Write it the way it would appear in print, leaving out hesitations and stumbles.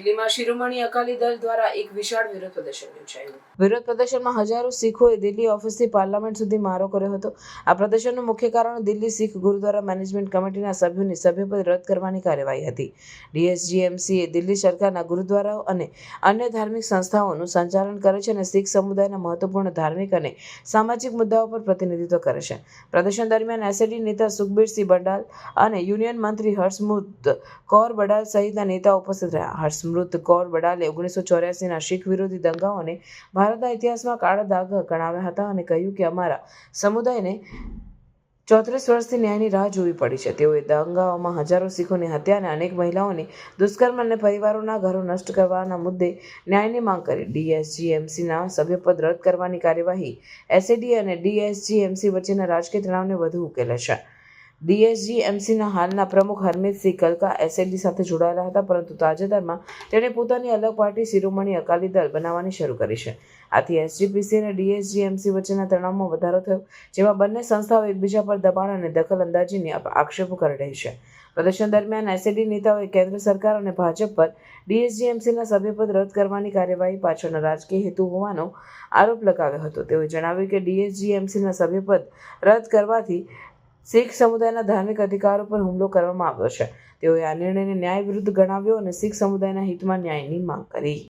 દિલ્હીમાં શિરોમણી અકાલી દળ દ્વારા એક વિશાળ વિરોધ પ્રદર્શન યોજાયું. વિરોધ પ્રદર્શનમાં હજારો શીખોએ દિલ્હી ઓફિસથી પાર્લામેન્ટ સુધી મારો કર્યો હતો. આ પ્રદર્શનનું મુખ્ય કારણ દિલ્હી શીખ ગુરુદ્વારા મેનેજમેન્ટ કમિટીના સભ્યોની સભ્યપદ રદ કરવાની કાર્યવાહી હતી. DSGMCએ દિલ્હી સરકારના ગુરુદ્વારાઓ અને અન્ય ધાર્મિક સંસ્થાઓનું સંચાલન કરે છે અને શીખ સમુદાયના મહત્વપૂર્ણ ધાર્મિક અને સામાજિક મુદ્દાઓ પર પ્રતિનિધિત્વ કરે છે. પ્રદર્શન દરમિયાન એસએડી નેતા સુખબીરસિંહ બડાલ અને યુનિયન મંત્રી હર્ષમુત કૌર બડાલ સહિતના નેતાઓ ઉપસ્થિત રહ્યા. હર્ષમૃત કૌર બડાલે 1984ના શીખ વિરોધી દંગાઓને ભારતના ઇતિહાસમાં કાળા દાગ ગણાવ્યા હતા અને કહ્યું કે અમારા સમુદાયને 34 વર્ષથી ન્યાયની રાહ જોવી પડી છે. તેઓએ દંગાઓમાં હજારો શીખોની હત્યા અને અનેક મહિલાઓની દુષ્કર્મ અને પરિવારોના ઘરો નષ્ટ કરવાના મુદ્દે ન્યાયની માંગ કરી. DSGMCના સભ્યપદ રદ કરવાની કાર્યવાહી એસએડી અને DSGMC વચ્ચેના રાજકીય તણાવને વધુ ઉકેલે છે. DSGMCના હાલના પ્રમુખ હરમીતસિંહ કલકા એસએડી સાથે જોડાયેલા હતા, પરંતુ તાજેતરમાં તેણે પોતાની અલગ પાર્ટી શિરોમણી અકાલી દળ બનાવવાની શરૂ કરી છે. આથી SGPC અને DSGMC વચ્ચેના તણાવમાં વધારો થયો, જેમાં બંને સંસ્થાઓ એકબીજા પર દબાણ અને દખલ-અંદાજીની આક્ષેપો કરી રહી છે. પ્રદર્શન દરમિયાન એસએડી નેતાઓએ કેન્દ્ર સરકાર અને ભાજપ પર DSGMCના સભ્યપદ રદ કરવાની કાર્યવાહી પાછળનો રાજકીય હેતુ હોવાનો આરોપ લગાવ્યો હતો. તેઓએ જણાવ્યું કે DSGMCના સભ્યપદ રદ કરવાથી શીખ સમુદાયના ધાર્મિક અધિકારો પર હુમલો કરવામાં આવ્યો છે. તેઓએ આ નિર્ણયને ન્યાય વિરુદ્ધ ગણાવ્યો અને શીખ સમુદાયના હિતમાં ન્યાયની માંગ કરી.